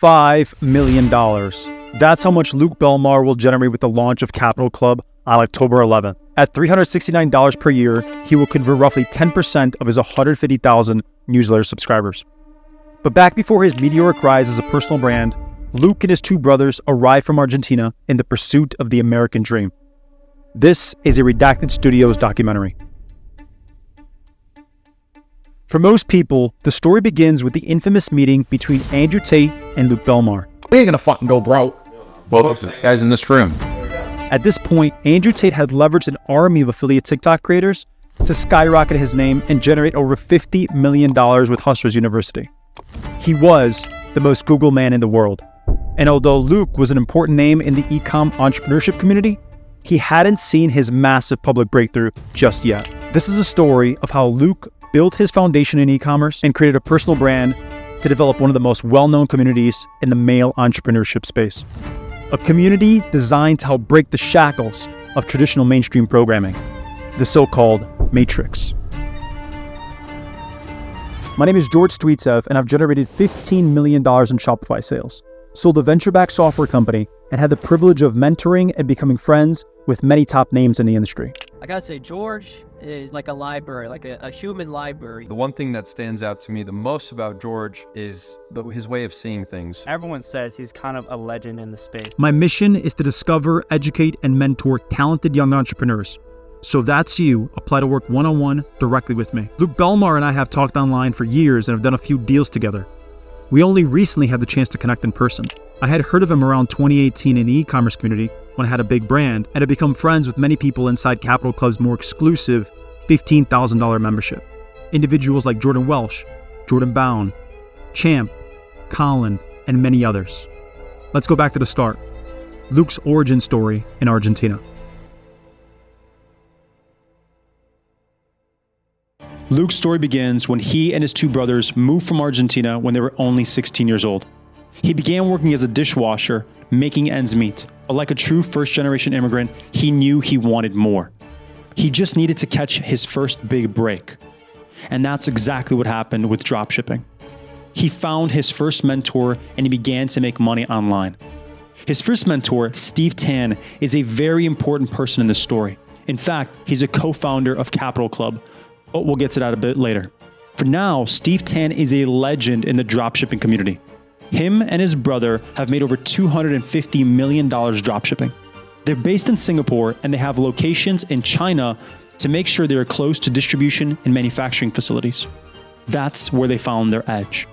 $5 million. That's how much Luke Belmar will generate with the launch of Capital Club on October 11th. At $369 per year, he will convert roughly 10% of his 150,000 newsletter subscribers. But back before his meteoric rise as a personal brand, Luke and his two brothers arrived from Argentina in the pursuit of the American dream. This is a Redacted Studios documentary. For most people, the story begins with the infamous meeting between Andrew Tate and Luke Belmar. We ain't gonna fucking go broke. Well, guys in this room. At this point, Andrew Tate had leveraged an army of affiliate TikTok creators to skyrocket his name and generate over $50 million with Hustlers University. He was the most Google man in the world. And although Luke was an important name in the e-com entrepreneurship community, he hadn't seen his massive public breakthrough just yet. This is a story of how Luke built his foundation in e-commerce and created a personal brand to develop one of the most well-known communities in the male entrepreneurship space. A community designed to help break the shackles of traditional mainstream programming, the so-called Matrix. My name is George Stweetsev, and I've generated $15 million in Shopify sales, sold a venture-backed software company, and had the privilege of mentoring and becoming friends with many top names in the industry. I gotta say, George is like a library, like a human library. The one thing that stands out to me the most about George is his way of seeing things. Everyone says he's kind of a legend in the space. My mission is to discover, educate, and mentor talented young entrepreneurs. So if that's you, apply to work one-on-one directly with me. Luke Belmar and I have talked online for years and have done a few deals together. We only recently had the chance to connect in person. I had heard of him around 2018 in the e-commerce community when I had a big brand and had become friends with many people inside Capital Club's more exclusive $15,000 membership. Individuals like Jordan Welsh, Jordan Bound, Champ, Colin, and many others. Let's go back to the start. Luke's origin story in Argentina. Luke's story begins when he and his two brothers moved from Argentina when they were only 16 years old. He began working as a dishwasher, making ends meet. But like a true first-generation immigrant, he knew he wanted more. He just needed to catch his first big break. And that's exactly what happened with dropshipping. He found his first mentor and he began to make money online. His first mentor, Steve Tan, is a very important person in this story. In fact, he's a co-founder of Capital Club, but we'll get to that a bit later. For now, Steve Tan is a legend in the dropshipping community. Him and his brother have made over $250 million dropshipping. They're based in Singapore and they have locations in China to make sure they are close to distribution and manufacturing facilities. That's where they found their edge.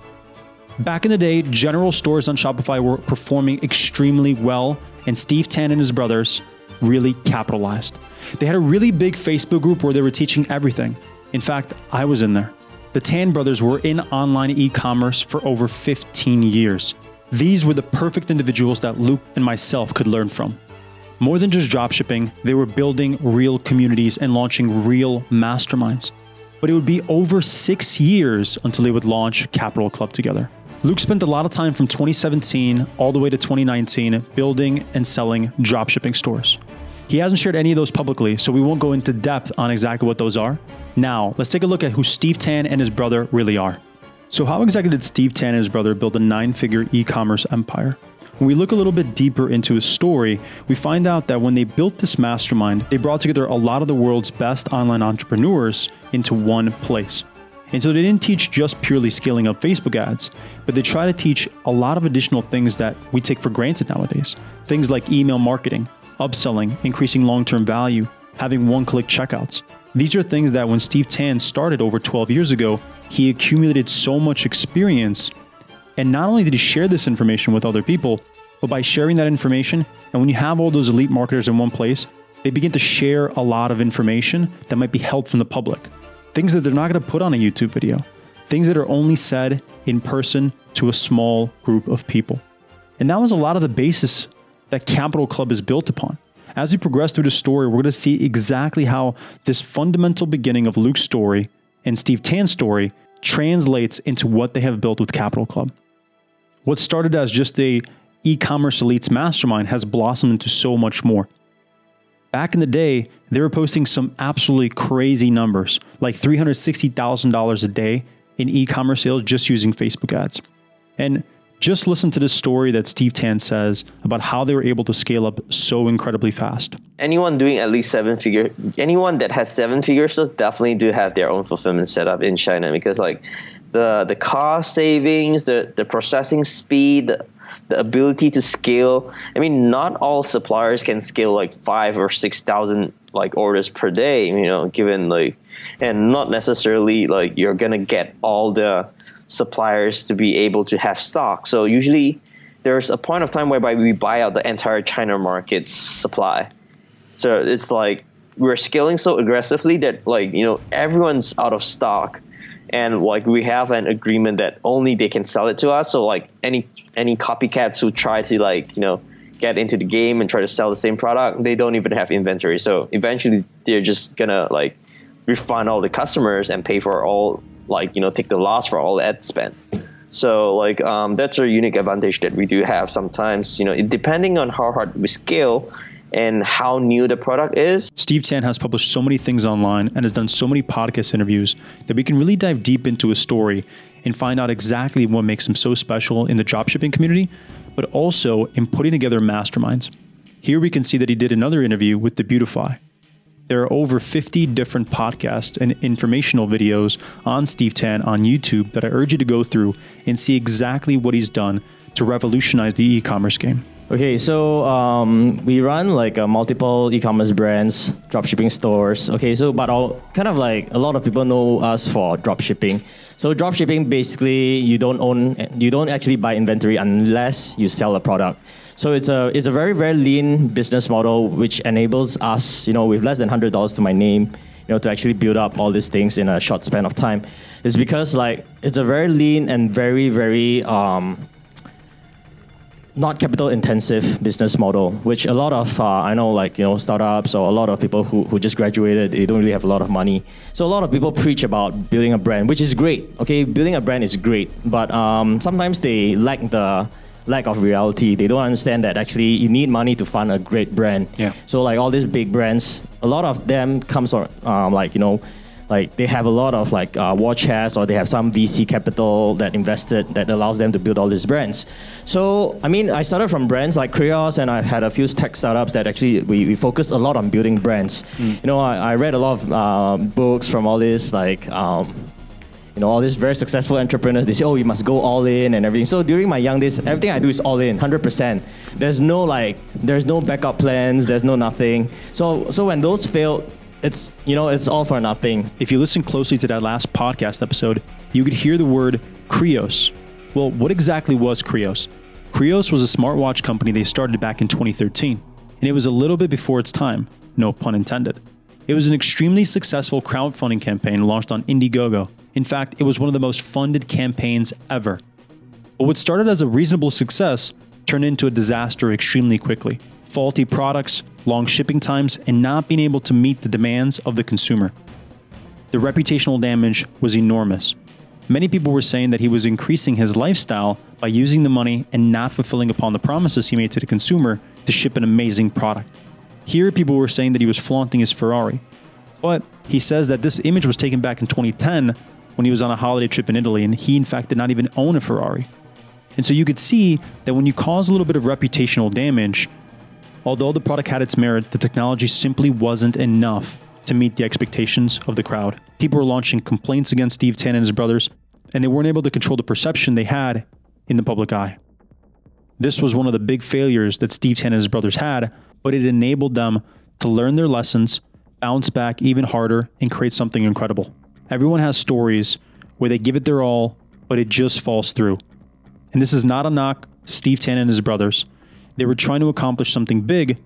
Back in the day, general stores on Shopify were performing extremely well, and Steve Tan and his brothers really capitalized. They had a really big Facebook group where they were teaching everything. In fact, I was in there. The Tan brothers were in online e-commerce for over 15 years. These were the perfect individuals that Luke and myself could learn from. More than just dropshipping, they were building real communities and launching real masterminds. But it would be over 6 years until they would launch Capital Club together. Luke spent a lot of time from 2017 all the way to 2019 building and selling dropshipping stores. He hasn't shared any of those publicly, so we won't go into depth on exactly what those are. Now, let's take a look at who Steve Tan and his brother really are. So how exactly did Steve Tan and his brother build a 9-figure e-commerce empire? When we look a little bit deeper into his story, we find out that when they built this mastermind, they brought together a lot of the world's best online entrepreneurs into one place. And so they didn't teach just purely scaling up Facebook ads, but they try to teach a lot of additional things that we take for granted nowadays. Things like email marketing, upselling, increasing long-term value, having one-click checkouts. These are things that when Steve Tan started over 12 years ago, he accumulated so much experience. And not only did he share this information with other people, but by sharing that information, and when you have all those elite marketers in one place, they begin to share a lot of information that might be held from the public. Things that they're not going to put on a YouTube video. Things that are only said in person to a small group of people. And that was a lot of the basis that Capital Club is built upon. As we progress through the story, we're going to see exactly how this fundamental beginning of Luke's story and Steve Tan's story translates into what they have built with Capital Club. What started as just a e-commerce elites mastermind has blossomed into so much more. Back in the day, they were posting some absolutely crazy numbers, like $360,000 a day in e-commerce sales just using Facebook ads. And Just listen to this story that Steve Tan says about how they were able to scale up so incredibly fast. Anyone doing at least anyone that has 7-figure stores definitely do have their own fulfillment setup in China, because like the cost savings, the processing speed, the ability to scale. I mean, not all suppliers can scale like 5,000 or 6,000 like orders per day, given like, and not necessarily like you're gonna get all the suppliers to be able to have stock. So usually there's a point of time whereby we buy out the entire China market's supply. So it's like we're scaling so aggressively that like, everyone's out of stock, and like we have an agreement that only they can sell it to us. So like any copycats who try to like, get into the game and try to sell the same product, they don't even have inventory. So eventually they're just gonna like refund all the customers and pay for all, like, take the loss for all ad spend. So like that's a unique advantage that we do have sometimes, depending on how hard we scale and how new the product is. Steve Tan has published so many things online and has done so many podcast interviews that we can really dive deep into his story and find out exactly what makes him so special in the dropshipping community, but also in putting together masterminds. Here we can see that he did another interview with the Beautify. There are over 50 different podcasts and informational videos on Steve Tan on YouTube that I urge you to go through and see exactly what he's done to revolutionize the e-commerce game. Okay, so we run like multiple e-commerce brands, dropshipping stores. Okay, so but kind of like a lot of people know us for dropshipping. So dropshipping, basically you don't actually buy inventory unless you sell a product. So it's a very, very lean business model which enables us, with less than $100 to my name, to actually build up all these things in a short span of time. It's because like it's a very lean and very, very not capital intensive business model, which a lot of I know, like, startups or a lot of people who just graduated, they don't really have a lot of money. So a lot of people preach about building a brand, which is great. Okay, building a brand is great, but sometimes they lack of reality. They don't understand that actually you need money to fund a great brand. Yeah. So like all these big brands, a lot of them comes from like they have a lot of like war chest, or they have some VC capital that invested that allows them to build all these brands. So I mean, I started from brands like Krios, and I've had a few tech startups that actually we focus a lot on building brands. I read a lot of books from all this like all these very successful entrepreneurs. They say, oh, you must go all in and everything. So during my young days, everything I do is all in, 100%. There's no backup plans. There's no nothing. So when those fail, it's all for nothing. If you listen closely to that last podcast episode, you could hear the word Krios. Well, what exactly was Krios? Krios was a smartwatch company they started back in 2013, and it was a little bit before its time, no pun intended. It was an extremely successful crowdfunding campaign launched on Indiegogo. In fact, it was one of the most funded campaigns ever. But what started as a reasonable success turned into a disaster extremely quickly. Faulty products, long shipping times, and not being able to meet the demands of the consumer. The reputational damage was enormous. Many people were saying that he was increasing his lifestyle by using the money and not fulfilling upon the promises he made to the consumer to ship an amazing product. Here, people were saying that he was flaunting his Ferrari. But he says that this image was taken back in 2010 when he was on a holiday trip in Italy, and he, in fact, did not even own a Ferrari. And so you could see that when you cause a little bit of reputational damage, although the product had its merit, the technology simply wasn't enough to meet the expectations of the crowd. People were launching complaints against Steve Tan and his brothers, and they weren't able to control the perception they had in the public eye. This was one of the big failures that Steve Tan and his brothers had, but it enabled them to learn their lessons, bounce back even harder, and create something incredible. Everyone has stories where they give it their all, but it just falls through. And this is not a knock to Steve Tan and his brothers. They were trying to accomplish something big,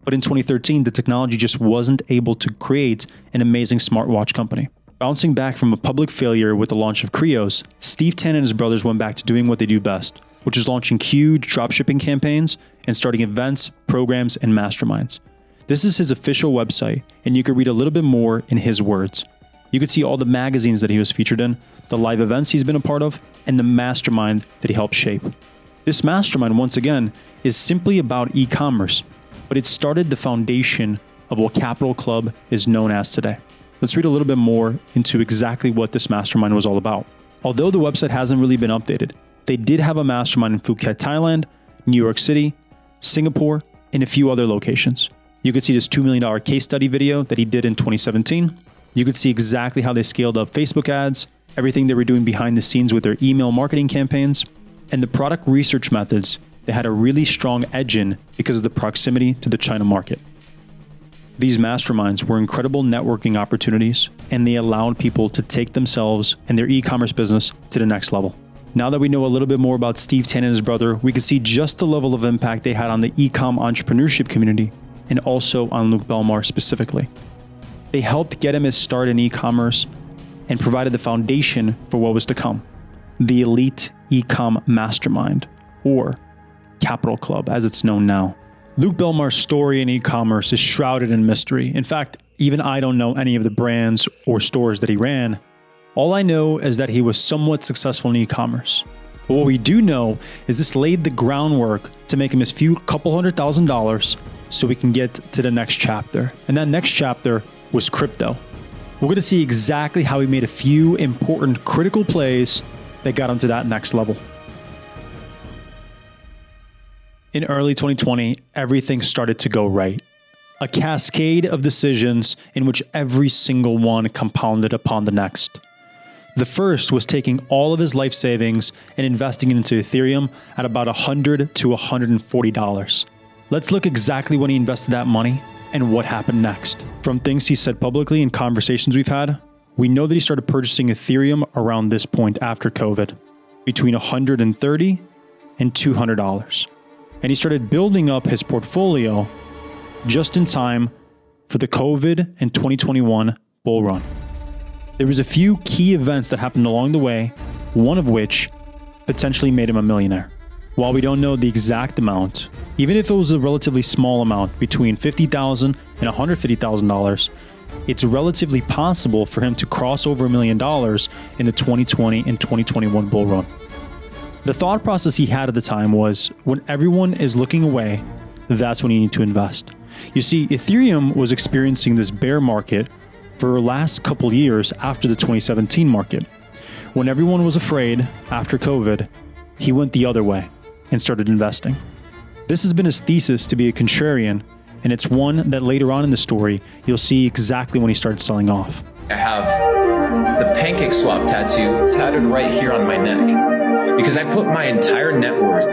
but in 2013, the technology just wasn't able to create an amazing smartwatch company. Bouncing back from a public failure with the launch of Krios, Steve Tan and his brothers went back to doing what they do best, which is launching huge dropshipping campaigns and starting events, programs, and masterminds. This is his official website, and you can read a little bit more in his words. You could see all the magazines that he was featured in, the live events he's been a part of, and the mastermind that he helped shape. This mastermind, once again, is simply about e-commerce, but it started the foundation of what Capital Club is known as today. Let's read a little bit more into exactly what this mastermind was all about. Although the website hasn't really been updated, They did have a mastermind in Phuket, Thailand, New York City, Singapore, and a few other locations. You could see this $2 million case study video that he did in 2017. You could see exactly how they scaled up Facebook ads, everything they were doing behind the scenes with their email marketing campaigns, and the product research methods they had a really strong edge in because of the proximity to the China market. These masterminds were incredible networking opportunities, and they allowed people to take themselves and their e-commerce business to the next level. Now that we know a little bit more about Steve Tan and his brother, we can see just the level of impact they had on the e-com entrepreneurship community and also on Luke Belmar specifically. They helped get him his start in e-commerce and provided the foundation for what was to come, the elite e-com mastermind, or Capital Club as it's known now. Luke Belmar's story in e-commerce is shrouded in mystery. In fact, even I don't know any of the brands or stores that he ran. All I know is that he was somewhat successful in e-commerce. But what we do know is this laid the groundwork to make him his few couple $100,000 so we can get to the next chapter. And that next chapter was crypto. We're going to see exactly how he made a few important critical plays that got him to that next level. In early 2020, everything started to go right. A cascade of decisions in which every single one compounded upon the next. The first was taking all of his life savings and investing it into Ethereum at about $100 to $140. Let's look exactly when he invested that money and what happened next. From things he said publicly and conversations we've had, we know that he started purchasing Ethereum around this point after COVID, between $130 and $200. And he started building up his portfolio just in time for the COVID and 2021 bull run. There was a few key events that happened along the way, one of which potentially made him a millionaire. While we don't know the exact amount, even if it was a relatively small amount, between $50,000 and $150,000, it's relatively possible for him to cross over $1 million in the 2020 and 2021 bull run. The thought process he had at the time was, when everyone is looking away, that's when you need to invest. You see, Ethereum was experiencing this bear market for the last couple years after the 2017 market. When everyone was afraid after COVID, he went the other way and started investing. This has been his thesis to be a contrarian, and it's one that later on in the story, you'll see exactly when he started selling off. I have the pancake swap tattoo tattooed right here on my neck because I put my entire net worth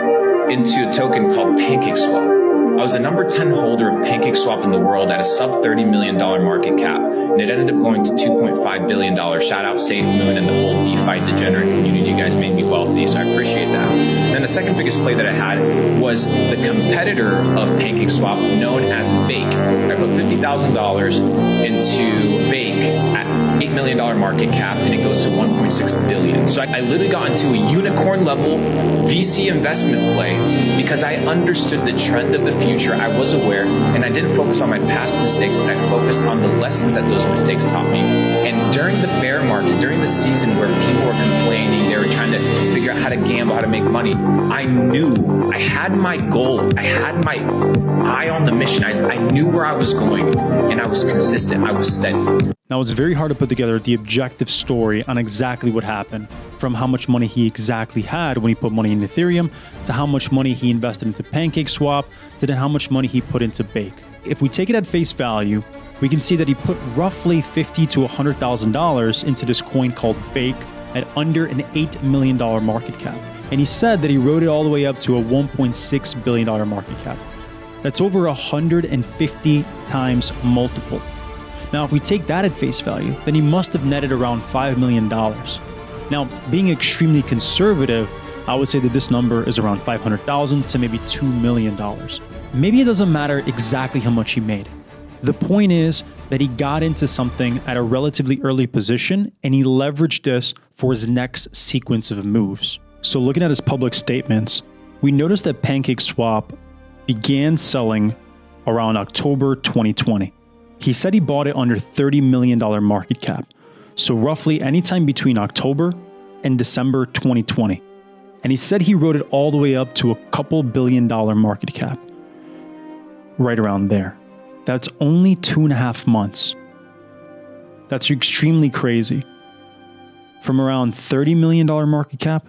into a token called Pancake Swap. I was the number 10 holder of Pancake Swap in the world at a sub $30 million market cap, and it ended up going to $2.5 billion. Shout out Safe Moon and the whole DeFi degenerate community. You guys made me wealthy, so I appreciate that. Then the second biggest play that I had was the competitor of Pancake Swap, known as Bake. I put $50,000 into Bake at $8 million market cap, and it goes to $1.6 billion. So I literally got into a unicorn level VC investment play because I understood the trend of the future. I was aware, and I didn't focus on my past mistakes, but I focused on the lessons that those mistakes taught me. And during the bear market, during the season where people were complaining, they were trying to figure out how to gamble, how to make money, I knew I had my goal. I had my eye on the mission. I knew where I was going, and I was consistent. I was steady. Now, it's very hard to put together the objective story on exactly what happened, from how much money he exactly had when he put money in Ethereum, to how much money he invested into Pancake Swap, to then how much money he put into Bake. If we take it at face value, we can see that he put roughly $50,000 to $100,000 into this coin called Bake at under an $8 million market cap. And he said that he rode it all the way up to a $1.6 billion market cap. That's over 150 times multiple. Now, if we take that at face value, then he must have netted around $5 million. Now, being extremely conservative, I would say that this number is around $500,000 to maybe $2 million. Maybe it doesn't matter exactly how much he made. The point is that he got into something at a relatively early position, and he leveraged this for his next sequence of moves. So looking at his public statements, we noticed that Pancake Swap began selling around October 2020. He said he bought it under $30 million market cap, so roughly anytime between October and December 2020. And he said he rode it all the way up to a couple $1 billion market cap, right around there. That's only 2.5 months. That's extremely crazy. From around $30 million market cap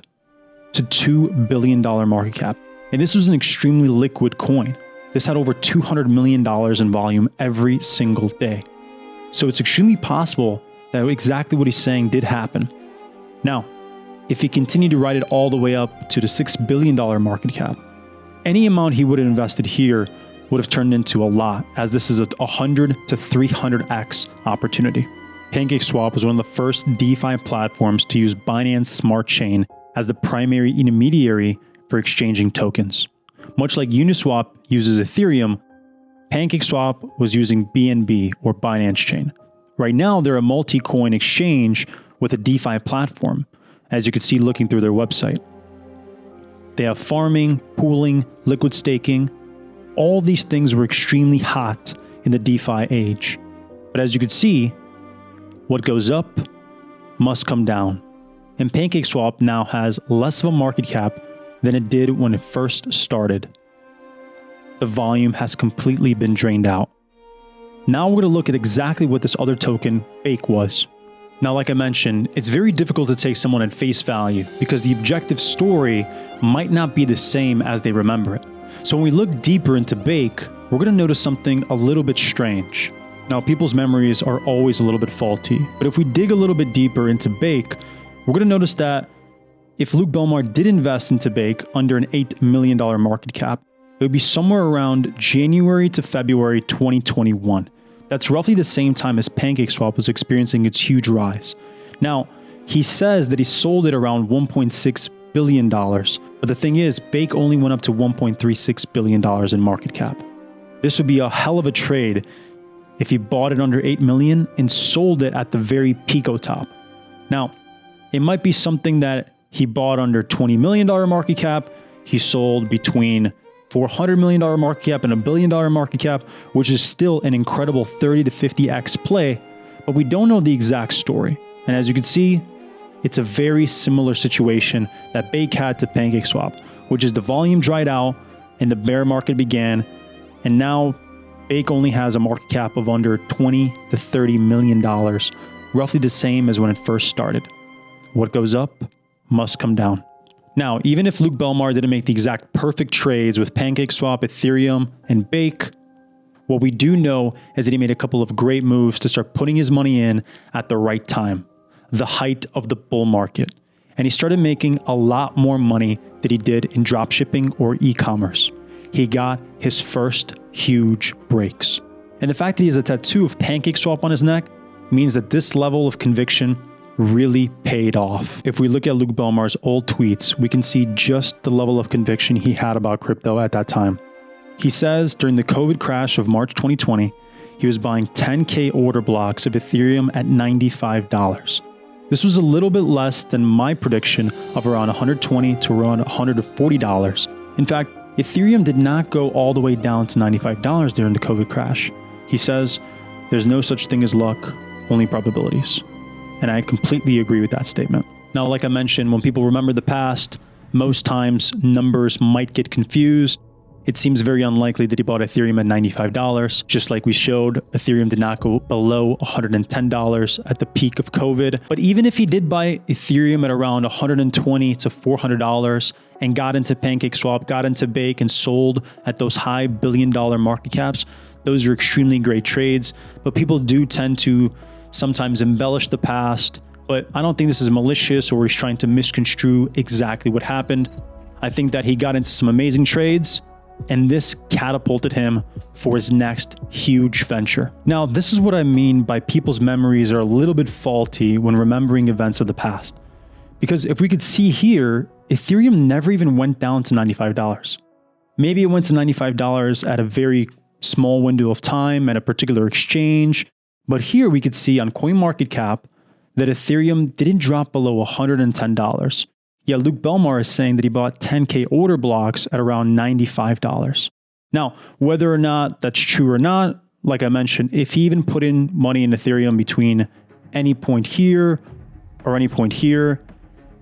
to $2 billion market cap. And this was an extremely liquid coin. This had over $200 million in volume every single day. So it's extremely possible that exactly what he's saying did happen. Now, if he continued to ride it all the way up to the $6 billion market cap, any amount he would have invested here would have turned into a lot, as this is a 100 to 300x opportunity. PancakeSwap was one of the first DeFi platforms to use Binance Smart Chain as the primary intermediary for exchanging tokens. Much like Uniswap uses Ethereum, PancakeSwap was using BNB or Binance Chain. Right now, they're a multi-coin exchange with a DeFi platform, as you can see looking through their website. They have farming, pooling, liquid staking. All these things were extremely hot in the DeFi age. But as you can see, what goes up must come down. And PancakeSwap now has less of a market cap than it did when it first started. The volume has completely been drained out. Now we're going to look at exactly what this other token, Bake, was. Now, like I mentioned, it's very difficult to take someone at face value because the objective story might not be the same as they remember it. So when we look deeper into Bake, we're going to notice something a little bit strange. Now, people's memories are always a little bit faulty, but if we dig a little bit deeper into Bake, we're going to notice that if Luke Belmar did invest into Bake under an $8 million market cap, it would be somewhere around January to February 2021. That's roughly the same time as PancakeSwap was experiencing its huge rise. Now, he says that he sold it around $1.6 billion, but the thing is, Bake only went up to $1.36 billion in market cap. This would be a hell of a trade if he bought it under $8 million and sold it at the very pico top. Now, it might be something that he bought under $20 million market cap, he sold between $400 million market cap and $1 billion market cap, which is still an incredible 30 to 50x play, but we don't know the exact story. And as you can see, it's a very similar situation that Bake had to PancakeSwap, which is the volume dried out and the bear market began, and now Bake only has a market cap of under $20 to $30 million, roughly the same as when it first started. What goes up must come down. Now, even if Luke Belmar didn't make the exact perfect trades with PancakeSwap, Ethereum, and Bake, what we do know is that he made a couple of great moves to start putting his money in at the right time, the height of the bull market. And he started making a lot more money than he did in dropshipping or e-commerce. He got his first huge breaks. And the fact that he has a tattoo of PancakeSwap on his neck means that this level of conviction really paid off. If we look at Luke Belmar's old tweets, we can see just the level of conviction he had about crypto at that time. He says during the COVID crash of March 2020, he was buying 10K order blocks of Ethereum at $95. This was a little bit less than my prediction of around $120 to around $140. In fact, Ethereum did not go all the way down to $95 during the COVID crash. He says, there's no such thing as luck, only probabilities. And I completely agree with that statement. Now, like I mentioned, when people remember the past, most times numbers might get confused. It seems very unlikely that he bought Ethereum at $95. Just like we showed, Ethereum did not go below $110 at the peak of COVID. But even if he did buy Ethereum at around $120 to $400 and got into PancakeSwap, got into Bake and sold at those high billion-dollar market caps, those are extremely great trades. But people do tend to sometimes embellish the past, but I don't think this is malicious or he's trying to misconstrue exactly what happened. I think that he got into some amazing trades, and this catapulted him for his next huge venture. Now, this is what I mean by people's memories are a little bit faulty when remembering events of the past. Because if we could see here, Ethereum never even went down to $95. Maybe it went to $95 at a very small window of time at a particular exchange. But here we could see on CoinMarketCap that Ethereum didn't drop below $110. Yet Luke Belmar is saying that he bought 10K order blocks at around $95. Now, whether or not that's true or not, like I mentioned, if he even put in money in Ethereum between any point here or any point here,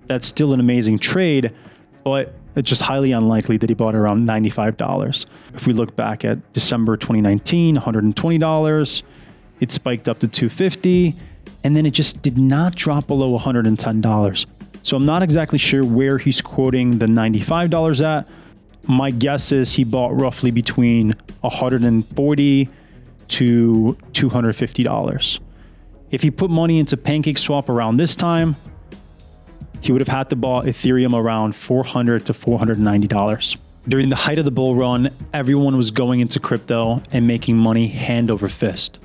that's still an amazing trade, but it's just highly unlikely that he bought around $95. If we look back at December 2019, $120, it spiked up to $250, and then it just did not drop below $110. So I'm not exactly sure where he's quoting the $95 at. My guess is he bought roughly between $140 to $250. If he put money into PancakeSwap around this time, he would have had to buy Ethereum around $400 to $490. During the height of the bull run, everyone was going into crypto and making money hand over fist.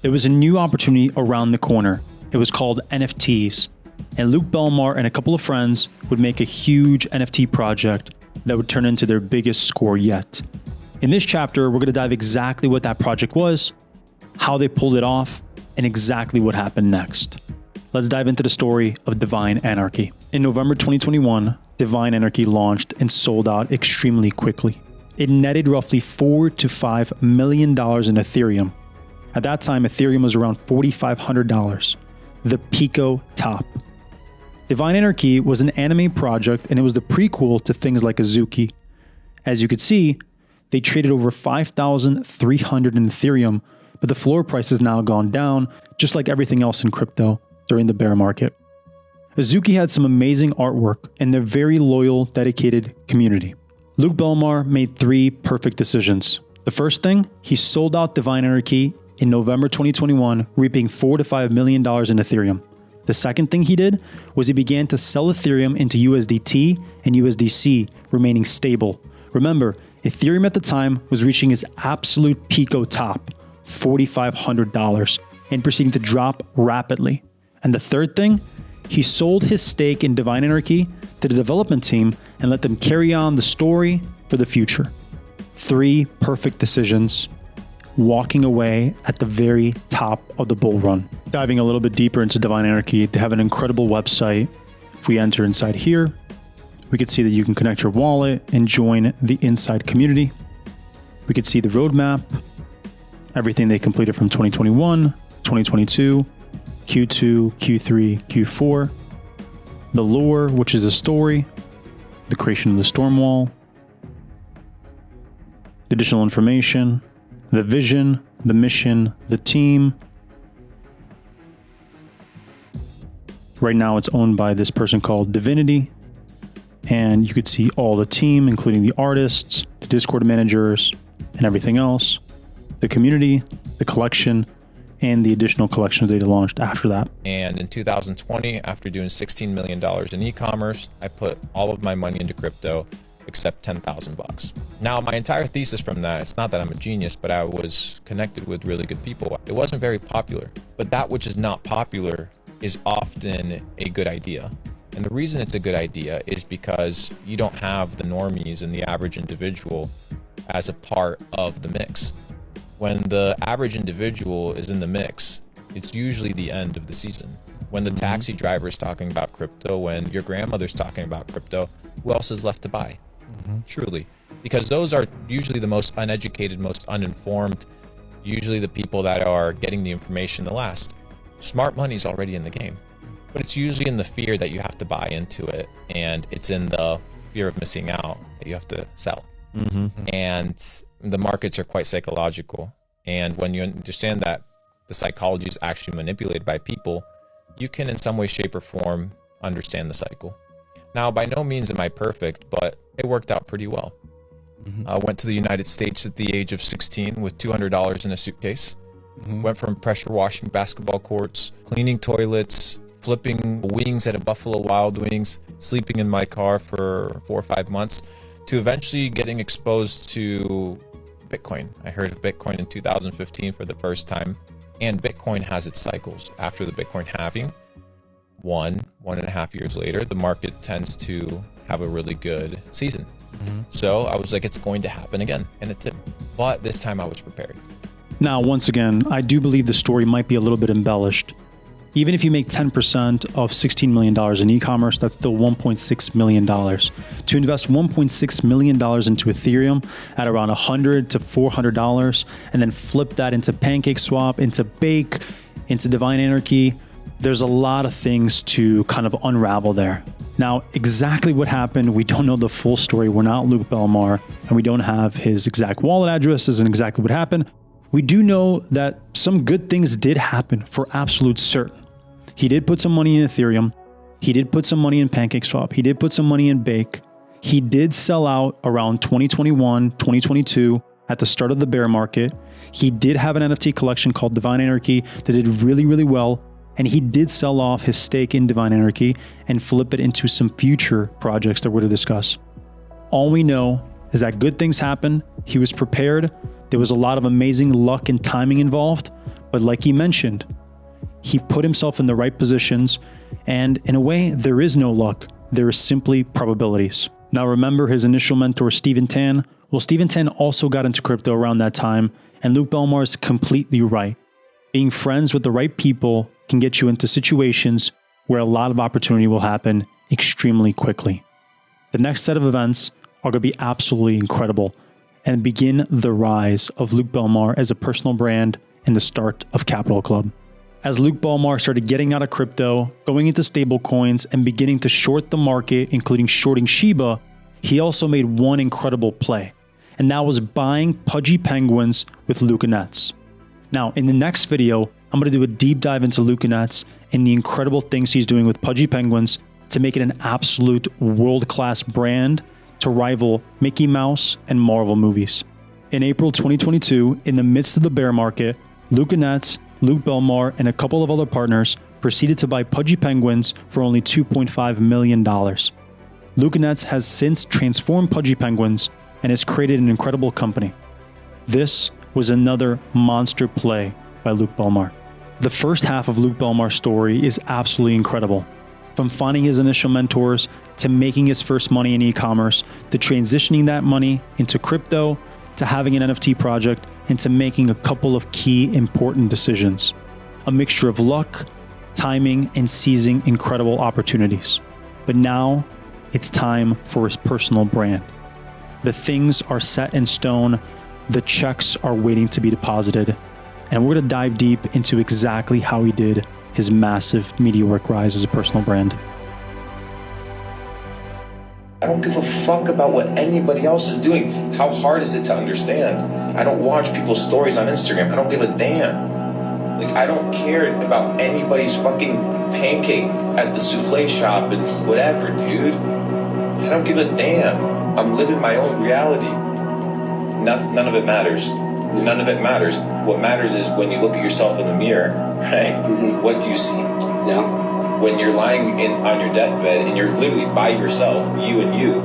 There was a new opportunity around the corner. It was called NFTs. And Luke Belmar and a couple of friends would make a huge NFT project that would turn into their biggest score yet. In this chapter, we're going to dive exactly what that project was, how they pulled it off, and exactly what happened next. Let's dive into the story of Divine Anarchy. In November 2021, Divine Anarchy launched and sold out extremely quickly. It netted roughly $4 to $5 million in Ethereum. At that time, Ethereum was around $4,500, the Pico top. Divine Anarchy was an anime project, and it was the prequel to things like Azuki. As you could see, they traded over 5,300 in Ethereum, but the floor price has now gone down, just like everything else in crypto during the bear market. Azuki had some amazing artwork and their very loyal, dedicated community. Luke Belmar made 3 perfect decisions. The first thing, he sold out Divine Anarchy in November 2021, reaping $4 to $5 million in Ethereum. The second thing he did was he began to sell Ethereum into USDT and USDC, remaining stable. Remember, Ethereum at the time was reaching its absolute Pico top, $4,500, and proceeding to drop rapidly. And the third thing, he sold his stake in Divine Anarchy to the development team and let them carry on the story for the future. 3 perfect decisions, walking away at the very top of the bull run. Diving a little bit deeper into Divine Anarchy, they have an incredible website. If we enter inside here, we can see that you can connect your wallet and join the inside community. We could see the roadmap, everything they completed from 2021, 2022, Q2, Q3, Q4, the lore, which is a story, the creation of the storm wall, additional information, the vision, the mission, the team. Right now it's owned by this person called Divinity, and you could see all the team, including the artists, the Discord managers, and everything else, the community, the collection, and the additional collections they launched after that. And in 2020, after doing $16 million in e-commerce, I put all of my money into crypto except $10,000. Now, my entire thesis from that, it's not that I'm a genius, but I was connected with really good people. It wasn't very popular, but that which is not popular is often a good idea. And the reason it's a good idea is because you don't have the normies and the average individual as a part of the mix. When the average individual is in the mix, it's usually the end of the season. When the taxi driver is talking about crypto, when your grandmother's talking about crypto, who else is left to buy? Truly. Because those are usually the most uneducated, most uninformed, usually the people that are getting the information the last. Smart money's already in the game, but it's usually in the fear that you have to buy into it, and it's in the fear of missing out that you have to sell. And the markets are quite psychological, and when you understand that the psychology is actually manipulated by people, you can in some way, shape, or form understand the cycle. Now, by no means am I perfect, but it worked out pretty well. I went to the United States at the age of 16 with $200 in a suitcase. Went from pressure washing basketball courts, cleaning toilets, flipping wings at a Buffalo Wild Wings, sleeping in my car for 4 or 5 months, to eventually getting exposed to Bitcoin. I heard of Bitcoin in 2015 for the first time, and Bitcoin has its cycles. After the Bitcoin halving, 1.5 years later, the market tends to have a really good season. So I was like, it's going to happen again, and it did. But this time I was prepared. Now, once again, I do believe the story might be a little bit embellished. Even if you make 10% of $16 million in e-commerce, that's still $1.6 million. To invest $1.6 million into Ethereum at around $100 to $400, and then flip that into PancakeSwap, into Bake, into Divine Anarchy, there's a lot of things to kind of unravel there. Now, exactly what happened, we don't know the full story. We're not Luke Belmar, and we don't have his exact wallet addresses and exactly what happened. We do know that some good things did happen for absolute certain. He did put some money in Ethereum. He did put some money in PancakeSwap. He did put some money in Bake. He did sell out around 2021, 2022 at the start of the bear market. He did have an NFT collection called Divine Anarchy that did really, really well. And he did sell off his stake in Divine Anarchy and flip it into some future projects that we're going to discuss. All we know is that good things happen. He was prepared. There was a lot of amazing luck and timing involved. But like he mentioned, he put himself in the right positions. And in a way, there is no luck. There is simply probabilities. Now remember his initial mentor, Stephen Tan? Well, Stephen Tan also got into crypto around that time. And Luke Belmar is completely right. Being friends with the right people can get you into situations where a lot of opportunity will happen extremely quickly. The next set of events are going to be absolutely incredible and begin the rise of Luke Belmar as a personal brand and the start of Capital Club. As Luke Belmar started getting out of crypto, going into stable coins, and beginning to short the market, including shorting Shiba, he also made one incredible play, and that was buying pudgy penguins with Lucanets. Now, in the next video, I'm going to do a deep dive into Lucanets and the incredible things he's doing with pudgy penguins to make it an absolute world-class brand to rival Mickey Mouse and Marvel movies. In April 2022, in the midst of the bear market, Lucanets, Luke Belmar, and a couple of other partners proceeded to buy pudgy penguins for only $2.5 million. Lucanets has since transformed pudgy penguins and has created an incredible company. This was another monster play by Luke Belmar. The first half of Luke Belmar's story is absolutely incredible. From finding his initial mentors, to making his first money in e-commerce, to transitioning that money into crypto, to having an NFT project, and to making a couple of key important decisions. A mixture of luck, timing, and seizing incredible opportunities. But now, it's time for his personal brand. The things are set in stone, the checks are waiting to be deposited, and we're going to dive deep into exactly how he did his massive meteoric rise as a personal brand. I don't give a fuck about what anybody else is doing. How hard is it to understand? I don't watch people's stories on Instagram. I don't give a damn. Like, I don't care about anybody's fucking pancake at the souffle shop and whatever, dude. I don't give a damn. I'm living my own reality. None of it matters. None of it matters. What matters is when you look at yourself in the mirror, right? Mm-hmm. What do you see? Yeah. When you're lying on your deathbed and you're literally by yourself, you and you,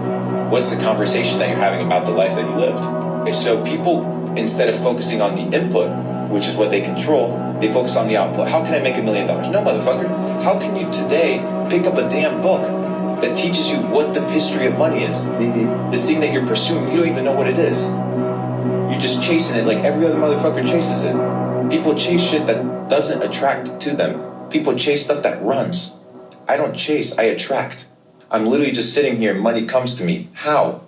what's the conversation that you're having about the life that you lived? And so people, instead of focusing on the input, which is what they control, they focus on the output. How can I make $1 million? No, motherfucker. How can you today pick up a damn book that teaches you what the history of money is? Mm-hmm. This thing that you're pursuing, you don't even know what it is. You're just chasing it like every other motherfucker chases it. People chase shit that doesn't attract to them. People chase stuff that runs. I don't chase, I attract. I'm literally just sitting here and money comes to me. How?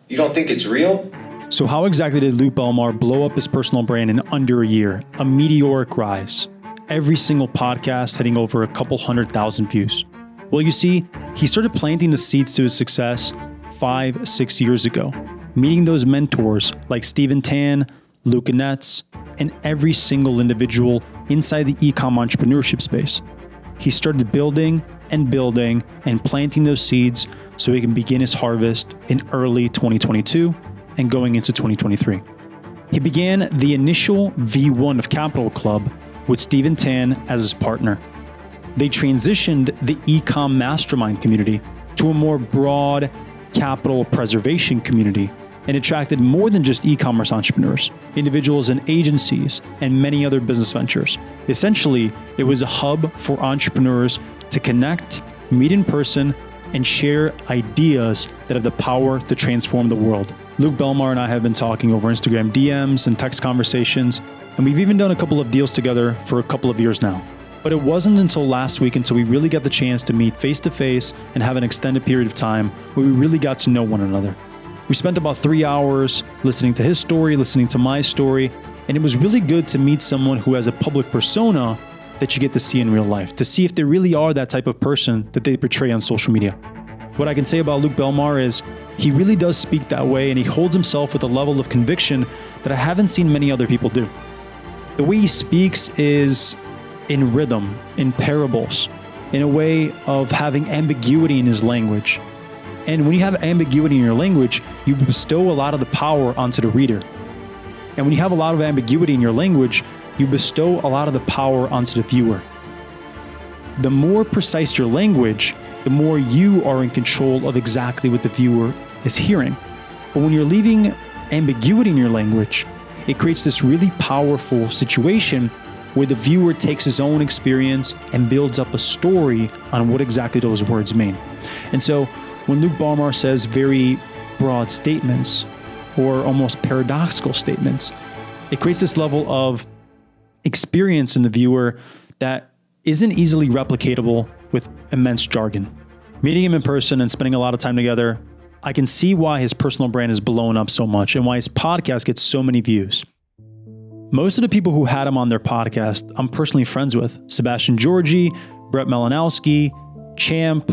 You don't think it's real? So how exactly did Luke Belmar blow up his personal brand in under a year? A meteoric rise. Every single podcast hitting over a couple 100,000 views. Well, you see, he started planting the seeds to his success 5-6 years ago. Meeting those mentors like Stephen Tan, Lucanets, and every single individual inside the e-com entrepreneurship space. He started building and planting those seeds so he can begin his harvest in early 2022 and going into 2023. He began the initial V1 of Capital Club with Stephen Tan as his partner. They transitioned the e-com mastermind community to a more broad capital preservation community and attracted more than just e-commerce entrepreneurs, individuals and agencies, and many other business ventures. Essentially, it was a hub for entrepreneurs to connect, meet in person, and share ideas that have the power to transform the world. Luke Belmar and I have been talking over Instagram DMs and text conversations, and we've even done a couple of deals together for a couple of years now. But it wasn't until last week until we really got the chance to meet face-to-face and have an extended period of time where we really got to know one another. We spent about 3 hours listening to his story, listening to my story, and it was really good to meet someone who has a public persona that you get to see in real life, to see if they really are that type of person that they portray on social media. What I can say about Luke Belmar is he really does speak that way, and he holds himself with a level of conviction that I haven't seen many other people do. The way he speaks is in rhythm, in parables. in a way of having ambiguity in his language. And when you have ambiguity in your language, you bestow a lot of the power onto the reader. And when you have a lot of ambiguity in your language, you bestow a lot of the power onto the viewer. The more precise your language, the more you are in control of exactly what the viewer is hearing. But when you're leaving ambiguity in your language, it creates this really powerful situation where the viewer takes his own experience and builds up a story on what exactly those words mean. And so when Luke Belmar says very broad statements or almost paradoxical statements, it creates this level of experience in the viewer that isn't easily replicatable with immense jargon. Meeting him in person and spending a lot of time together, I can see why his personal brand is blown up so much and why his podcast gets so many views. Most of the people who had him on their podcast, I'm personally friends with. Sebastian Georgi, Brett Malinowski, Champ,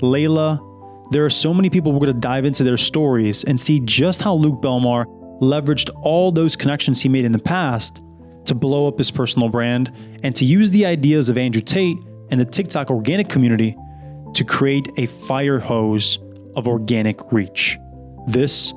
Layla. There are so many people we're going to dive into their stories and see just how Luke Belmar leveraged all those connections he made in the past to blow up his personal brand and to use the ideas of Andrew Tate and the TikTok organic community to create a fire hose of organic reach. This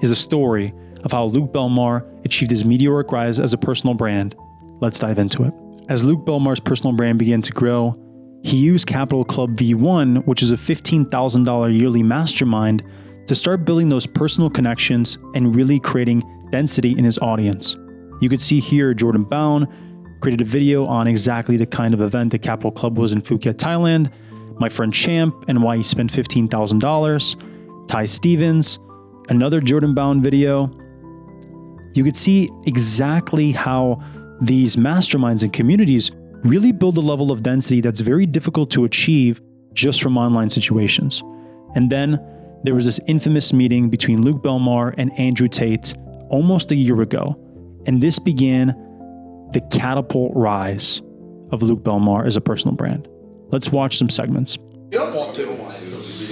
is a story of how Luke Belmar achieved his meteoric rise as a personal brand. Let's dive into it. As Luke Belmar's personal brand began to grow, he used Capital Club V1, which is a $15,000 yearly mastermind, to start building those personal connections and really creating density in his audience. You could see here Jordan Bound created a video on exactly the kind of event that Capital Club was in Phuket, Thailand, my friend Champ and why he spent $15,000, Ty Stevens, another Jordan Bound video. You could see exactly how these masterminds and communities really build a level of density that's very difficult to achieve just from online situations. And then there was this infamous meeting between Luke Belmar and Andrew Tate almost a year ago. And this began the catapult rise of Luke Belmar as a personal brand. Let's watch some segments. You don't want to.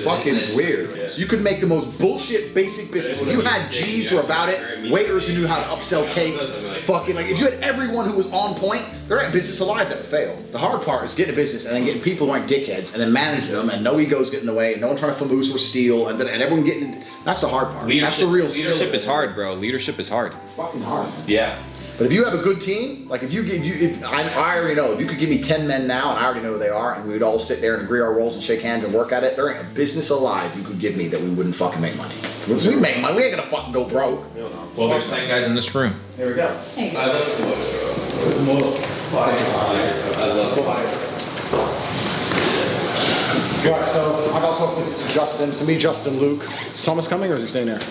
Fucking weird. You could make the most bullshit basic business. If you had G's who were about it, waiters who knew how to upsell cake, fucking like if you had everyone who was on point, there ain't business alive that would fail. The hard part is getting a business and then getting people who aren't dickheads and then managing them and no egos get in the way and no one trying to famoose or steal and everyone getting, that's the hard part. That's the real leadership is hard, bro. Leadership is hard. It's fucking hard. Yeah. But if you have a good team, like I already know, if you could give me 10 men now and I already know who they are and we would all sit there and agree our roles and shake hands and work at it, there ain't a business alive you could give me that we wouldn't fucking make money. We make money, we ain't gonna fucking go broke. Well, there's 10 guys in this room. Here we go. Hey. I love Right, so I got talk business with Justin. So me, Justin, Luke. Is Thomas coming or is he staying there?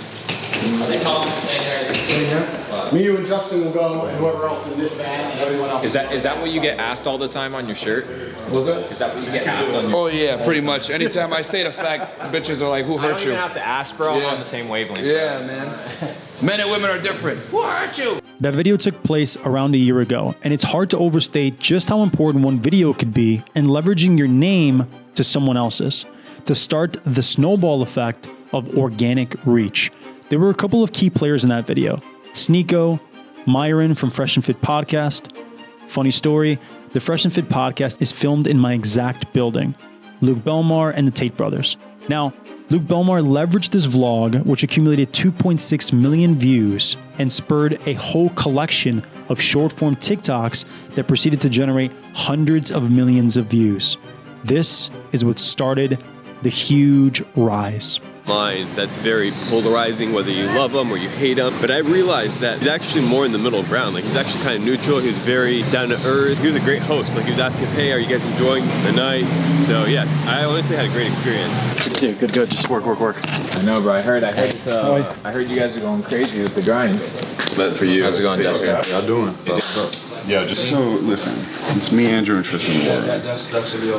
I think Thomas is staying there. Staying here? Me, you, and Justin will go, and whoever else in this van, and everyone else. Is that what you get asked all the time on your shirt? Was it? Is that what you get asked on your Oh yeah, pretty much. Anytime I state a fact, bitches are like, who I hurt don't you? even have to ask, bro. Yeah. I'm on the same wavelength. Yeah, man. Men and women are different. Who hurt you? That video took place around a year ago, and it's hard to overstate just how important one video could be in leveraging your name to someone else's, to start the snowball effect of organic reach. There were a couple of key players in that video. Sneeko, Myron from Fresh and Fit Podcast. Funny story, the Fresh and Fit Podcast is filmed in my exact building. Luke Belmar and the Tate brothers. Now, Luke Belmar leveraged this vlog, which accumulated 2.6 million views and spurred a whole collection of short-form TikToks that proceeded to generate hundreds of millions of views. This is what started the huge rise. Line that's very polarizing, whether you love him or you hate him. But I realized that he's actually more in the middle ground. Like, he's actually kind of neutral. He was very down to earth. He was a great host. Like, he was asking us, hey, are you guys enjoying the night? So yeah, I honestly had a great experience. Good. Just work. I know, bro. I heard you guys are going crazy with the grind. But for you, how's it going, Dustin? How y'all doing? Yeah, just so listen, it's me, Andrew, and Tristan.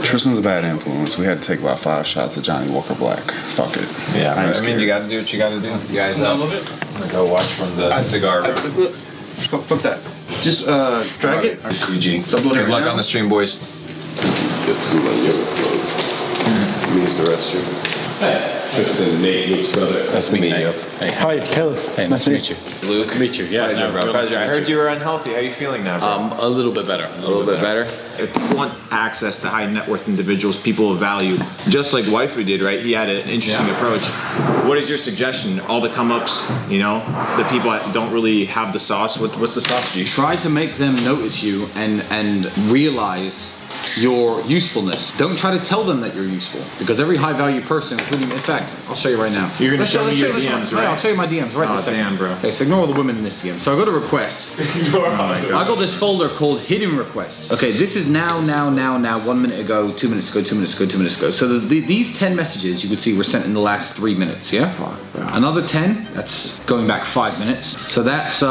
Tristan's a bad influence. We had to take about 5 shots of Johnny Walker Black. Fuck it. Yeah, I mean, you gotta do what you gotta do. You guys, I'm gonna go watch from the cigar room. Fuck that. Just drag it. CG. Good luck on the stream, boys. Get some money over clothes. Means the restroom. Hey. Tristan, Nate, Luke's brother. Nice to meet you. Hey, Hi, Kelly. Hey, nice to meet you. Luke. Nice to meet you. Yeah, Pleasure, bro. Pleasure. I heard you were unhealthy. How are you feeling now, bro? a little bit better. A little bit better. If people want access to high net worth individuals, people of value, just like Wifey did, right? He had an interesting approach. What is your suggestion? All the come ups, you know, the people that don't really have the sauce. What's the sauce, G? Try to make them notice you and realize your usefulness. Don't try to tell them that you're useful, because every high value person, including, in fact, I'll show you right now. You're gonna show me your DMs, right? I'll show you my DMs right this second. Damn, bro. Okay, so ignore all the women in this DM. So I go to requests. I got this folder called hidden requests. Okay, this is now, 1 minute ago, 2 minutes ago, 2 minutes ago, 2 minutes ago. So these 10 messages you could see were sent in the last 3 minutes, yeah? Another 10, that's going back 5 minutes. So that's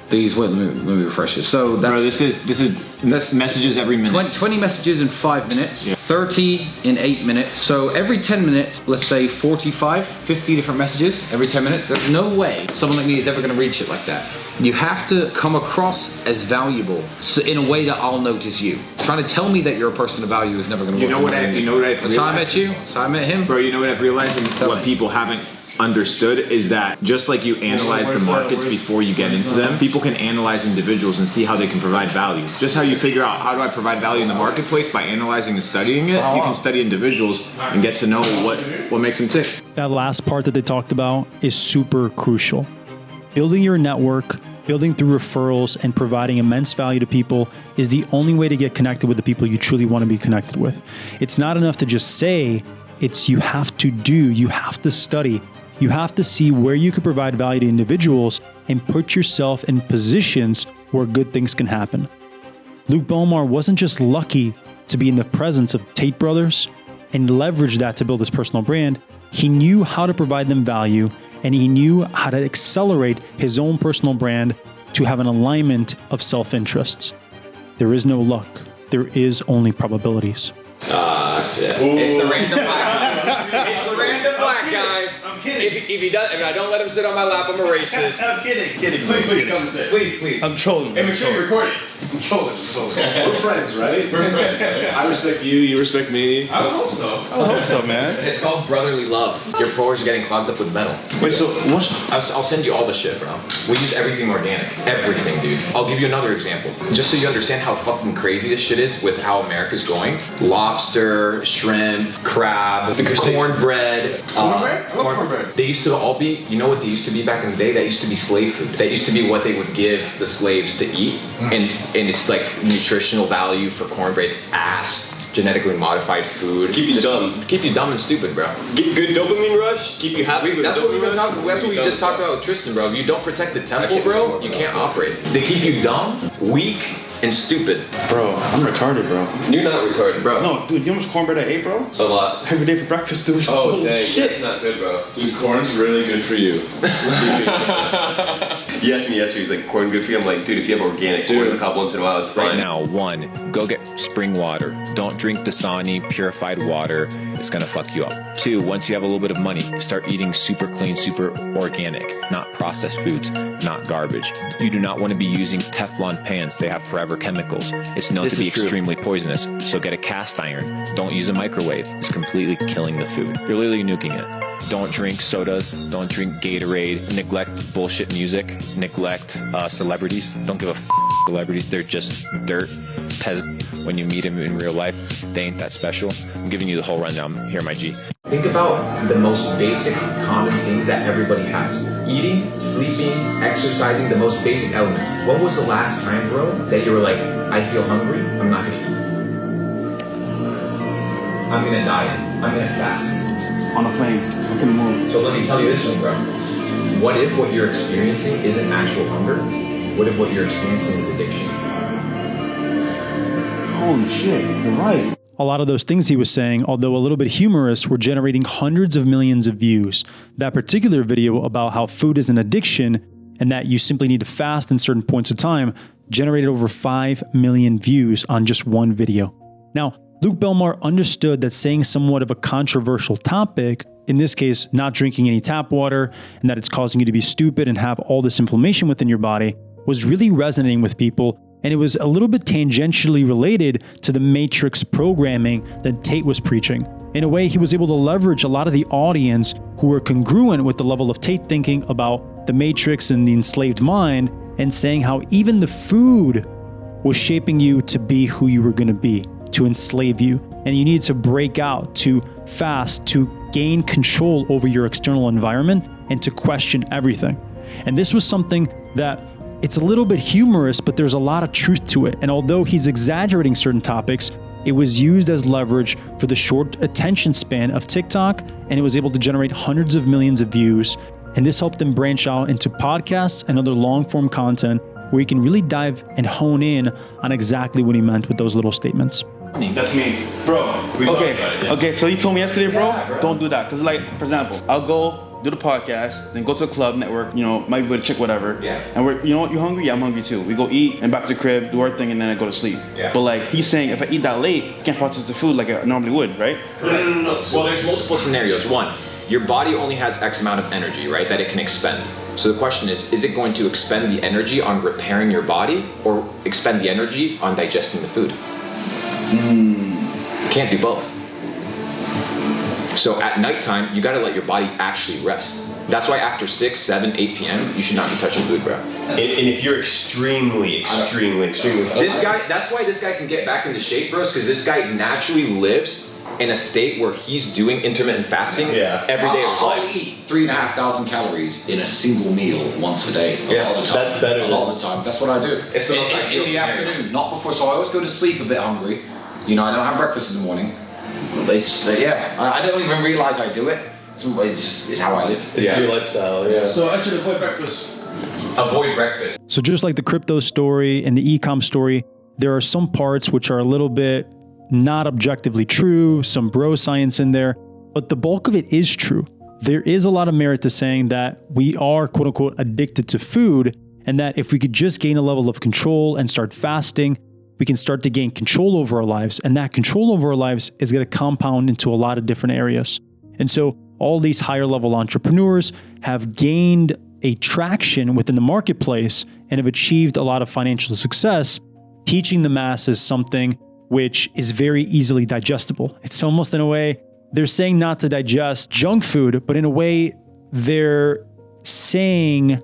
these, wait, let me refresh this. So that's, Bro, this is messages every minute. 20 messages in 5 minutes, 30 in 8 minutes. So every 10 minutes, let's say 45, 50 different messages every 10 minutes. There's no way someone like me is ever gonna reach it like that. You have to come across as valuable in a way that I'll notice you. Trying to tell me that you're a person of value is never gonna work. You know what I've realized? That's how I met you, that's how I met him. Bro, you know what I've realized, and what people haven't understood is that just like you analyze the markets before you get into them, people can analyze individuals and see how they can provide value. Just how you figure out how do I provide value in the marketplace by analyzing and studying it, you can study individuals and get to know what makes them tick. That last part that they talked about is super crucial. Building your network, building through referrals, and providing immense value to people is the only way to get connected with the people you truly want to be connected with. It's not enough to just say, it's you have to do, you have to study. You have to see where you could provide value to individuals and put yourself in positions where good things can happen. Luke Belmar wasn't just lucky to be in the presence of Tate brothers and leverage that to build his personal brand. He knew how to provide them value, and he knew how to accelerate his own personal brand to have an alignment of self-interests. There is no luck. There is only probabilities. Shit. It's the random black guy. It's the random black guy. I'm kidding. If he does, I mean, I don't let him sit on my lap. I'm a racist. I'm kidding. Please come and sit. Please. I'm trolling. Hey, make sure you record it. I'm trolling. We're friends, right? We're friends. I respect you. You respect me. I hope so, man. It's called brotherly love. Your pores are getting clogged up with metal. Wait, so what? I'll send you all the shit, bro. We use everything organic. Everything, dude. I'll give you another example. Just so you understand how fucking crazy this shit is with how America's going. Lobster, shrimp, crab, cornbread. Cornbread? I love cornbread. They used to all be, you know what they used to be back in the day? That used to be slave food. That used to be what they would give the slaves to eat. And it's like nutritional value for cornbread, ass, genetically modified food. Keep you dumb. Keep you dumb and stupid, bro. Get good dopamine rush. Keep you happy. That's what we've been talking. That's what we just talked about with Tristan, bro. If you don't protect the temple, bro, you can't operate. They keep you dumb, weak, and stupid. Bro, I'm retarded, bro. You're not retarded, bro. No, dude, you know how much cornbread I hate, bro? A lot. Every day for breakfast, dude. Oh, dang. Shit. That's not good, bro. Dude, corn's really good for you. He asked me yesterday, he's like, corn good for you? I'm like, dude, if you have organic corn in the cup once in a while, it's fine. Right now, 1, go get spring water. Don't drink Dasani purified water. It's gonna fuck you up. 2, once you have a little bit of money, start eating super clean, super organic, not processed foods, not garbage. You do not want to be using Teflon pans. They have forever chemicals. It's known to be extremely poisonous. So get a cast iron. Don't use a microwave. It's completely killing the food. You're literally nuking it. Don't drink sodas. Don't drink Gatorade. Neglect bullshit music. Neglect celebrities. Don't give a celebrities. They're just dirt. When you meet them in real life, they ain't that special. I'm giving you the whole rundown here, my G. Think about the most basic, common things that everybody has. Eating, sleeping, exercising, the most basic elements. When was the last time, bro, that you were like, I feel hungry, I'm not gonna eat. I'm gonna diet. I'm gonna fast. On a plane. I'm gonna move. So let me tell you this one, bro. What if what you're experiencing isn't actual hunger? What if what you're experiencing is addiction? Holy shit, you're right. A lot of those things he was saying, although a little bit humorous, were generating hundreds of millions of views. That particular video about how food is an addiction and that you simply need to fast in certain points of time generated over 5 million views on just one video. Now, Luke Belmar understood that saying somewhat of a controversial topic, in this case, not drinking any tap water, and that it's causing you to be stupid and have all this inflammation within your body, was really resonating with people. And it was a little bit tangentially related to the matrix programming that Tate was preaching. In a way, he was able to leverage a lot of the audience who were congruent with the level of Tate thinking about the matrix and the enslaved mind, and saying how even the food was shaping you to be who you were going to be, to enslave you. And you needed to break out, to fast, to gain control over your external environment, and to question everything. And this was something that it's a little bit humorous, but there's a lot of truth to it. And although he's exaggerating certain topics, it was used as leverage for the short attention span of TikTok, and it was able to generate hundreds of millions of views. And this helped them branch out into podcasts and other long-form content where you can really dive and hone in on exactly what he meant with those little statements. That's me. Bro, okay, so you told me yesterday, bro, don't do that. Because like, for example, I'll go do the podcast, then go to a club, network, might be able to check whatever. Yeah. And we're, you know what, you hungry? Yeah, I'm hungry too. We go eat and back to the crib, do our thing, and then I go to sleep. Yeah. But like, he's saying if I eat that late, I can't process the food like I normally would, right? No. Well, there's multiple scenarios. One, your body only has X amount of energy, right, that it can expend. So the question is it going to expend the energy on repairing your body or expend the energy on digesting the food? You can't do both. So at nighttime, you gotta let your body actually rest. That's why after 6, 7, 8 p.m., you should not be touching food, bro. And if you're extremely this guy, that's why this guy can get back into shape, bros, because this guy naturally lives in a state where he's doing intermittent fasting every day of his life. I'll eat 3,500 calories in a single meal once a day. A lot of the time. That's better. A lot of the time. That's what I do. It's the most in the afternoon, not before. So I always go to sleep a bit hungry. I don't have breakfast in the morning. I don't even realize I do it. It's how I live. It's your lifestyle, yeah. So I should avoid breakfast. Avoid breakfast. So just like the crypto story and the e-com story, there are some parts which are a little bit not objectively true, some bro science in there, but the bulk of it is true. There is a lot of merit to saying that we are quote unquote addicted to food, and that if we could just gain a level of control and start fasting, we can start to gain control over our lives, and that control over our lives is going to compound into a lot of different areas. And so all these higher level entrepreneurs have gained a traction within the marketplace and have achieved a lot of financial success, teaching the masses something which is very easily digestible. It's almost in a way, they're saying not to digest junk food, but in a way they're saying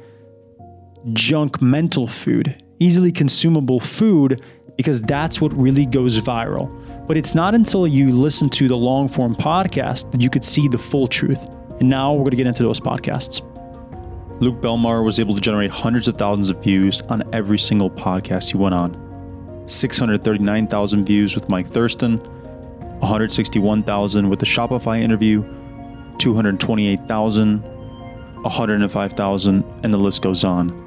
junk mental food, easily consumable food, because that's what really goes viral. But it's not until you listen to the long form podcast that you could see the full truth. And now we're going to get into those podcasts. Luke Belmar was able to generate hundreds of thousands of views on every single podcast he went on. 639,000 views with Mike Thurston, 161,000 with the Shopify interview, 228,000, 105,000, and the list goes on.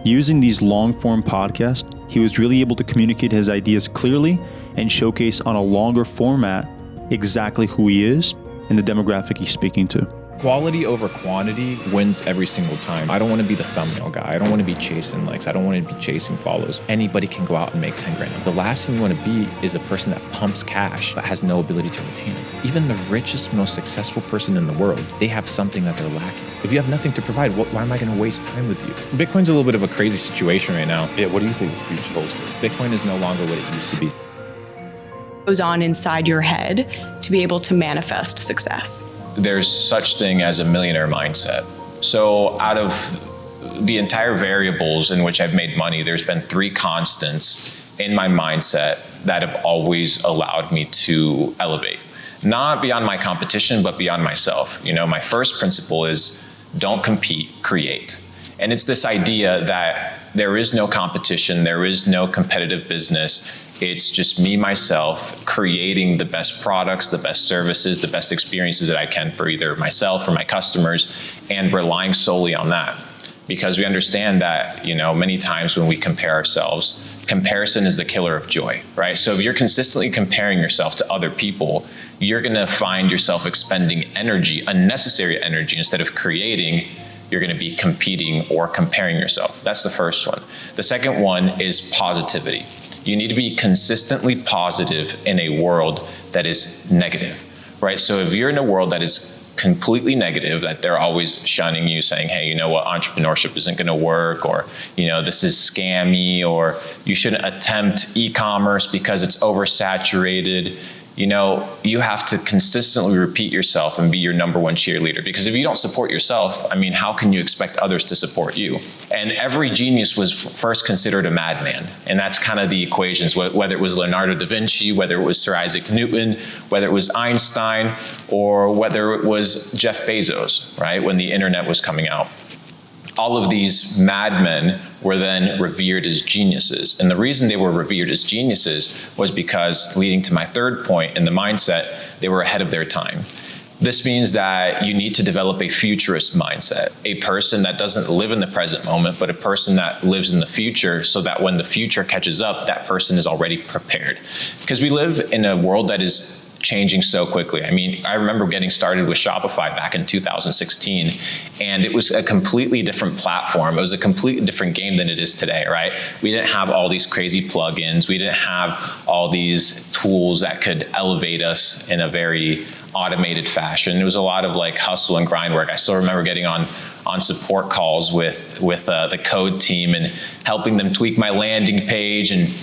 Using these long-form podcasts, he was really able to communicate his ideas clearly and showcase on a longer format exactly who he is and the demographic he's speaking to. Quality over quantity wins every single time. I don't want to be the thumbnail guy. I don't want to be chasing likes. I don't want to be chasing follows. Anybody can go out and make 10 grand. The last thing you want to be is a person that pumps cash but has no ability to retain it. Even the richest, most successful person in the world, they have something that they're lacking. If you have nothing to provide, why am I going to waste time with you? Bitcoin's a little bit of a crazy situation right now. Yeah, what do you think the future holds? Bitcoin is no longer what it used to be. Goes on inside your head to be able to manifest success. There's such thing as a millionaire mindset. So out of the entire variables in which I've made money, there's been 3 constants in my mindset that have always allowed me to elevate. Not beyond my competition, but beyond myself. My first principle is don't compete, create. And it's this idea that there is no competition, there is no competitive business. It's just me, myself, creating the best products, the best services, the best experiences that I can for either myself or my customers, and relying solely on that. Because we understand that, many times when we compare ourselves, comparison is the killer of joy, right? So if you're consistently comparing yourself to other people, you're gonna find yourself expending energy, unnecessary energy, instead of creating. You're going to be competing or comparing yourself. That's the first one. The second one is positivity. You need to be consistently positive in a world that is negative, right? So if you're in a world that is completely negative, that they're always shunning you, saying, hey, entrepreneurship isn't going to work, or, this is scammy, or you shouldn't attempt e-commerce because it's oversaturated. you know, you have to consistently repeat yourself and be your number one cheerleader. Because if you don't support yourself, I mean, how can you expect others to support you? And every genius was first considered a madman. And that's kind of the equations, whether it was Leonardo da Vinci, whether it was Sir Isaac Newton, whether it was Einstein, or whether it was Jeff Bezos, right, when the internet was coming out. All of these madmen were then revered as geniuses. And the reason they were revered as geniuses was because, leading to my third point in the mindset, they were ahead of their time. This means that you need to develop a futurist mindset, a person that doesn't live in the present moment, but a person that lives in the future, so that when the future catches up, that person is already prepared. Because we live in a world that is changing so quickly. I mean, I remember getting started with Shopify back in 2016, and it was a completely different platform. It was a completely different game than it is today, right? We didn't have all these crazy plugins. We didn't have all these tools that could elevate us in a very automated fashion. It was a lot of like hustle and grind work. I still remember getting on support calls with the code team and helping them tweak my landing page and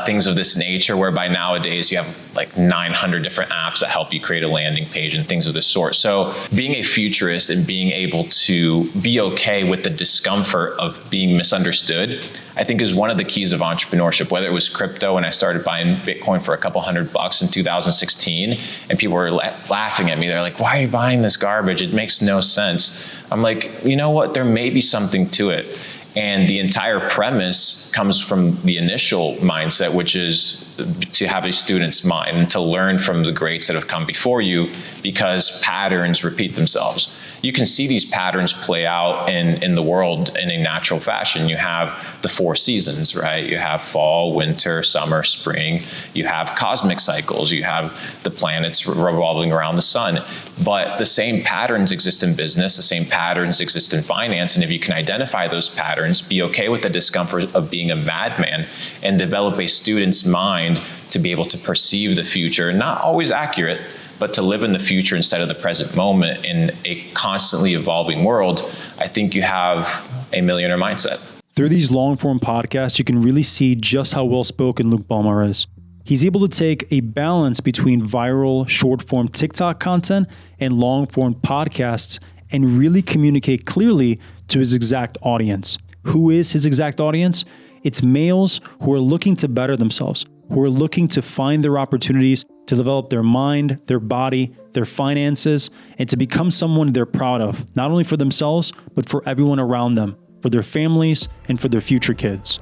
things of this nature, whereby nowadays you have like 900 different apps that help you create a landing page and things of this sort. So being a futurist and being able to be okay with the discomfort of being misunderstood, I think is one of the keys of entrepreneurship. Whether it was crypto, when I started buying Bitcoin for a couple $100 in 2016, and people were laughing at me. They're like, why are you buying this garbage? It makes no sense. I'm like, you know what? There may be something to it. And the entire premise comes from the initial mindset, which is to have a student's mind and to learn from the greats that have come before you, because patterns repeat themselves. You can see these patterns play out in the world in a natural fashion. You have the 4 seasons, right? You have fall, winter, summer, spring. You have cosmic cycles. You have the planets revolving around the sun. But the same patterns exist in business. The same patterns exist in finance. And if you can identify those patterns, be okay with the discomfort of being a madman, and develop a student's mind to be able to perceive the future, not always accurate, but to live in the future instead of the present moment in a constantly evolving world, I think you have a millionaire mindset. Through these long-form podcasts, you can really see just how well-spoken Luke Belmar is. He's able to take a balance between viral, short-form TikTok content and long-form podcasts and really communicate clearly to his exact audience. Who is his exact audience? It's males who are looking to better themselves, who are looking to find their opportunities to develop their mind, their body, their finances, and to become someone they're proud of, not only for themselves, but for everyone around them, for their families, and for their future kids.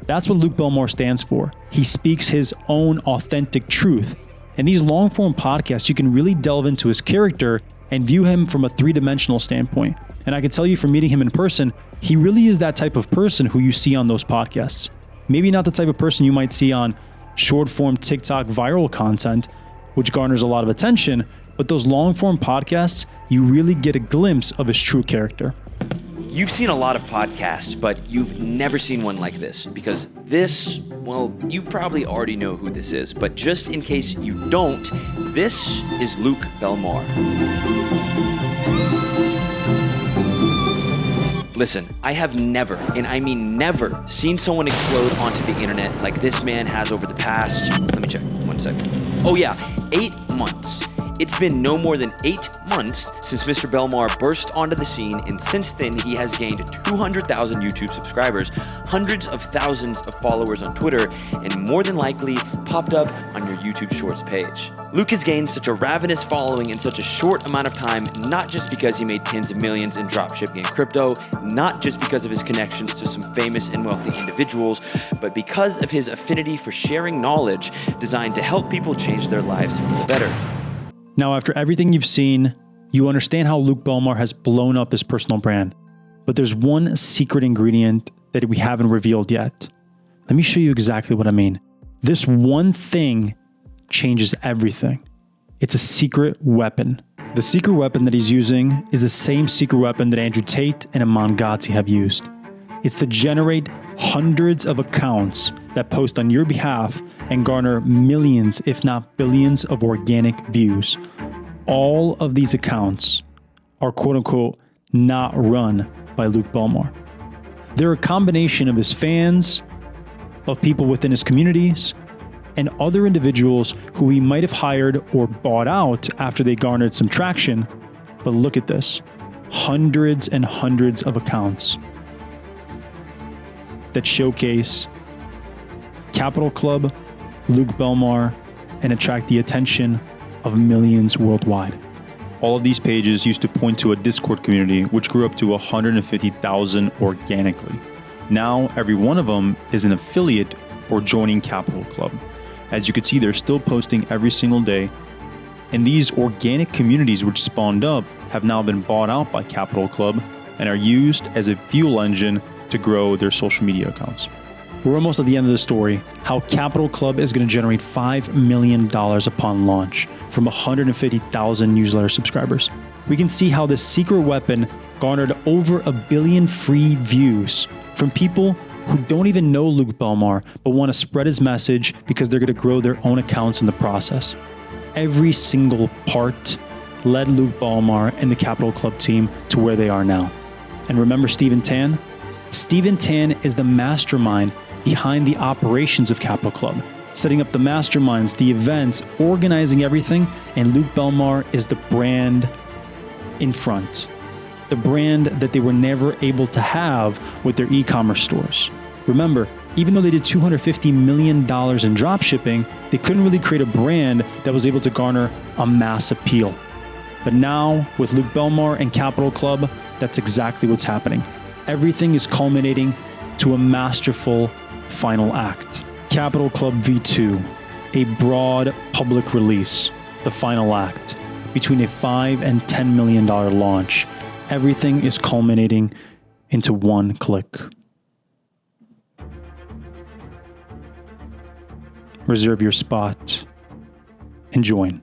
That's what Luke Belmar stands for. He speaks his own authentic truth. In these long-form podcasts, you can really delve into his character and view him from a 3-dimensional standpoint. And I can tell you from meeting him in person, he really is that type of person who you see on those podcasts. Maybe not the type of person you might see on short-form TikTok viral content, which garners a lot of attention, but those long-form podcasts, you really get a glimpse of his true character. You've seen a lot of podcasts, but you've never seen one like this, because this, well, you probably already know who this is, but just in case you don't, this is Luke Belmar. Listen, I have never, and I mean never, seen someone explode onto the internet like this man has over the past, let me check, 1 second. Oh yeah, 8 months. It's been no more than 8 months since Mr. Belmar burst onto the scene, and since then he has gained 200,000 YouTube subscribers, hundreds of thousands of followers on Twitter, and more than likely popped up on your YouTube Shorts page. Luke has gained such a ravenous following in such a short amount of time, not just because he made tens of millions in dropshipping and crypto, not just because of his connections to some famous and wealthy individuals, but because of his affinity for sharing knowledge designed to help people change their lives for the better. Now, after everything you've seen, you understand how Luke Belmar has blown up his personal brand. But there's one secret ingredient that we haven't revealed yet. Let me show you exactly what I mean. This one thing changes everything. It's a secret weapon. The secret weapon that he's using is the same secret weapon that Andrew Tate and Iman Gadzhi have used. It's to generate hundreds of accounts that post on your behalf and garner millions, if not billions, of organic views. All of these accounts are quote unquote not run by Luke Belmar. They're a combination of his fans, of people within his communities, and other individuals who he might have hired or bought out after they garnered some traction. But look at this, hundreds and hundreds of accounts that showcase Capital Club, Luke Belmar, and attract the attention of millions worldwide. All of these pages used to point to a Discord community which grew up to 150,000 organically. Now, every one of them is an affiliate for joining Capital Club. As you can see, they're still posting every single day. And these organic communities which spawned up have now been bought out by Capital Club and are used as a fuel engine to grow their social media accounts. We're almost at the end of the story, how Capital Club is going to generate $5 million upon launch from 150,000 newsletter subscribers. We can see how this secret weapon garnered over 1 billion free views from people who don't even know Luke Belmar, but want to spread his message because they're going to grow their own accounts in the process. Every single part led Luke Belmar and the Capital Club team to where they are now. And remember Stephen Tan? Stephen Tan is the mastermind behind the operations of Capital Club, setting up the masterminds, the events, organizing everything, and Luke Belmar is the brand in front. The brand that they were never able to have with their e-commerce stores. Remember, even though they did $250 million in dropshipping, they couldn't really create a brand that was able to garner a mass appeal. But now, with Luke Belmar and Capital Club, that's exactly what's happening. Everything is culminating to a masterful final act. Capital Club V2, a broad public release, the final act, between a $5 and $10 million launch. Everything is culminating into one click. Reserve your spot and join.